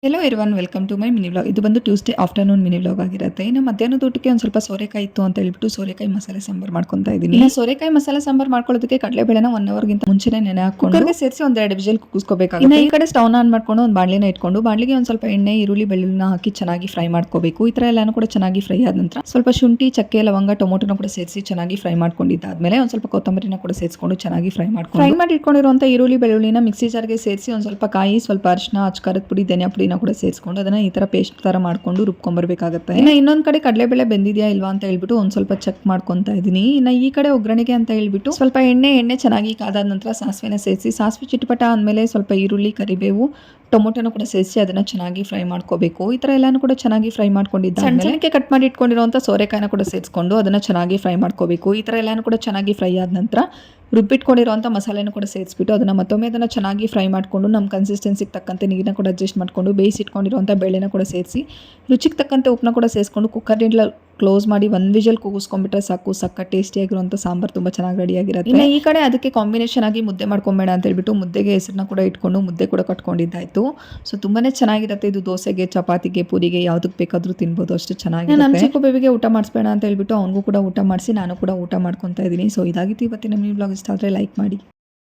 Hello everyone, welcome to my mini vlog. ಇದು ಬಂದು Tuesday afternoon mini vlog ಆಗಿರುತ್ತೆ. ಇನ್ನು ಮಧ್ಯಾಹ್ನದ ಊಟಕ್ಕೆ ಒಂದು ಸ್ವಲ್ಪ ಸೋರೆಕಾಯಿ ಇತ್ತು ಅಂತ ಹೇಳ್ಬಿಟ್ಟು ಸೋರೆಕಾಯಿ ಮಸಾಲೆ ಸಾಂಬಾರ್ ಮಾಡ್ಕೊತಾ ಇದ್ದೀನಿ. ಇನ್ನು ಸೋರೆಕಾಯಿ ಮಸಾಲೆ ಸಾಂಬಾರ್ ಮಾಡ್ಕೊಳ್ಳೋದಕ್ಕೆ ಕಡಲೆಬೇಳೆನ 1 ಅವರ್ಗಿಂತ ಮುಂಚೆನೇ ನೆನೆ ಹಾಕೊಂಡು ಕುಕ್ಕರ್ಗೆ ಸೇರಿಸಿ ಒಂದು 2 ವಿಜಿಲ್ ಕೂಗಿಸ್ಕೋಬೇಕಾಗುತ್ತೆ. ಇನ್ನು ಈ ಕಡೆ ಸ್ಟವ್ ಆನ್ ಮಾಡ್ಕೊಂಡು ಒಂದು ಬಾಣಲಿನ ಇಟ್ಕೊಂಡು ಬಾಣಲಿಗೆ ಒಂದು ಸ್ವಲ್ಪ ಎಣ್ಣೆ, ಈರುಳ್ಳಿ, ಬೆಳ್ಳುಳ್ಳಿನ ಹಾಕಿ ಚೆನ್ನಾಗಿ ಫ್ರೈ ಮಾಡ್ಕೋಬೇಕು. ಈ ತರ ಎಲ್ಲಾನು ಕೂಡ ಚೆನ್ನಾಗಿ ಫ್ರೈ ಆದ ನಂತರ ಸ್ವಲ್ಪ ಶುಂಠಿ, ಚಕ್ಕೆ, ಲವಂಗ, ಟೊಮೊಟೊನ ಕೂಡ ಸೇರಿಸಿ ಚೆನ್ನಾಗಿ ಫ್ರೈ ಮಾಡ್ಕೊಂಡಿದ್ದಾದ್ಮೇಲೆ ಒಂದು ಸ್ವಲ್ಪ ಕೊತ್ತಂಬರಿನ ಕೂಡ ಸೇರಿಸ್ಕೊಂಡು ಚೆನ್ನಾಗಿ ಫ್ರೈ ಮಾಡಿ ಇಟ್ಕೊಂಡಿರುವಂತ ಈರುಳ್ಳಿ, ಬೆಳ್ಳುಳ್ಳಿನ ಮಿಕ್ಸಿ ಜಾರ್ಗೆ ಸೇರಿಸಿ ಒಂದು ಸ್ವಲ್ಪ ಕಾಯಿ, ಸ್ವಲ್ಪ ಅರಿಶಿನ, ಅಚ್ಕಾರದ ಪುಡಿ, ಧನಿಯಾ ಪುಡಿನ ಕೂಡ ಸೇರಿಸ್ಕೊಂಡು ಅದನ್ನ ಈ ತರ ಪೇಸ್ಟ್ ತರ ಮಾಡ್ಕೊಂಡು ರುಬ್ಕೊಂಡ್ಬರ್ಬೇಕಾಗುತ್ತೆ. ಇನ್ನು ಇನ್ನೊಂದ್ ಕಡೆ ಕಡಲೆಬೇಳೆ ಬೆಂದಿದೆಯಾ ಇಲ್ವಾ ಅಂತ ಹೇಳ್ಬಿಟ್ಟು ಒಂದ್ ಸ್ವಲ್ಪ ಚೆಕ್ ಮಾಡ್ಕೊಂತಾ ಇದೀನಿ. ಇನ್ನು ಈ ಕಡೆ ಒಗ್ಗರಣೆಗೆ ಅಂತ ಹೇಳ್ಬಿಟ್ಟು ಸ್ವಲ್ಪ ಎಣ್ಣೆ ಚೆನ್ನಾಗಿ ಕಾದಾದ ನಂತರ ಸಾಸಿವೆನ ಸೇರಿಸಿ, ಸಾಸಿವೆ ಚಿಟಪಟ ಆದ್ಮೇಲೆ ಸ್ವಲ್ಪ ಈರುಳ್ಳಿ, ಕರಿಬೇವು, ಟೊಮೊಟೊನ ಕೂಡ ಸೇರಿಸಿ ಅದನ್ನ ಚೆನ್ನಾಗಿ ಫ್ರೈ ಮಾಡ್ಕೋಬೇಕು. ಈ ತರ ಎಲ್ಲಾನು ಕೂಡ ಚೆನ್ನಾಗಿ ಫ್ರೈ ಮಾಡ್ಕೊಂಡಿದ್ದ ಸಣ್ಣಕ್ಕೆ ಕಟ್ ಮಾಡಿ ಇಟ್ಕೊಂಡಿರುವಂತ ಸೋರೆಕಾಯಿನ ಕೂಡ ಸೇರಿಸ್ಕೊಂಡು ಅದನ್ನ ಚೆನ್ನಾಗಿ ಫ್ರೈ ಮಾಡ್ಕೋಬೇಕು. ಈ ತರ ಎಲ್ಲಾನು ಕೂಡ ಚೆನ್ನಾಗಿ ಫ್ರೈ ಆದ ನಂತರ ರುಬ್ಬಿಟ್ಕೊಂಡಿರುವಂಥ ಮಸಾಲೆನೂ ಕೂಡ ಸೇರಿಸ್ಬಿಟ್ಟು ಅದನ್ನು ಮತ್ತೊಮ್ಮೆ ಅದನ್ನು ಚೆನ್ನಾಗಿ ಫ್ರೈ ಮಾಡಿಕೊಂಡು ನಮ್ಮ ಕನ್ಸಿಸ್ಟೆನ್ಸಿಗೆ ತಕ್ಕಂತೆ ನೀರನ್ನ ಕೂಡ ಅಡ್ಜಸ್ಟ್ ಮಾಡಿಕೊಂಡು ಬೇಯಿಸಿಟ್ಕೊಂಡಿರುವಂಥ ಬೇಳೆನ ಕೂಡ ಸೇರಿಸಿ ರುಚಿಗೆ ತಕ್ಕಂತೆ ಉಪ್ಪನ್ನ ಕೂಡ ಸೇರಿಸ್ಕೊಂಡು ಕುಕ್ಕರ್ನಿಂದ ಕ್ಲೋಸ್ ಮಾಡಿ 1 ವಿಜಿಲ್ ಕೂಗಿಸ್ಕೊಂಡ್ಬಿಟ್ರೆ ಸಾಕು. ಸಕ್ಕ ಟೇಸ್ಟಿಯಾಗಿರುವಂಥ ಸಾಂಬಾರ್ ತುಂಬ ಚೆನ್ನಾಗಿ ರೆಡಿಯಾಗಿರುತ್ತೆ. ಇನ್ನು ಈ ಕಡೆ ಅದಕ್ಕೆ ಕಾಂಬಿನೇಷನ್ ಆಗಿ ಮುದ್ದೆ ಮಾಡ್ಕೊಂಬೇಡ ಅಂತ ಹೇಳ್ಬಿಟ್ಟು ಮುದ್ದೆಗೆ ಹೆಸರನ್ನ ಕೂಡ ಇಟ್ಕೊಂಡು ಮುದ್ದೆ ಕೂಡ ಕಟ್ಕೊಂಡಿದ್ದಾಯಿತು. ಸೊ ತುಂಬಾ ಚೆನ್ನಾಗಿರುತ್ತೆ ಇದು. ದೋಸೆಗೆ, ಚಪಾತಿಗೆ, ಪೂರಿಗೆ ಯಾವುದಕ್ಕೆ ಬೇಕಾದರೂ ತಿನ್ಬೋದು, ಅಷ್ಟು ಚೆನ್ನಾಗಿ. ನಮ್ಮ ಚಿಕ್ಕ ಬೇಬಿಗೆ ಊಟ ಮಾಡಿಸ್ಬೇಡ ಅಂತ ಹೇಳ್ಬಿಟ್ಟು ಅವನಿಗೂ ಕೂಡ ಊಟ ಮಾಡಿಸಿ ನಾನು ಕೂಡ ಊಟ ಮಾಡ್ಕೊತಾ ಇದ್ದೀನಿ. ಸೊ ಇದಾಗಿತ್ತು ಇವತ್ತಿನ ಮಿನಿ ವ್ಲಾಗ್. ಇಷ್ಟ ಆದರೆ ಲೈಕ್ ಮಾಡಿ.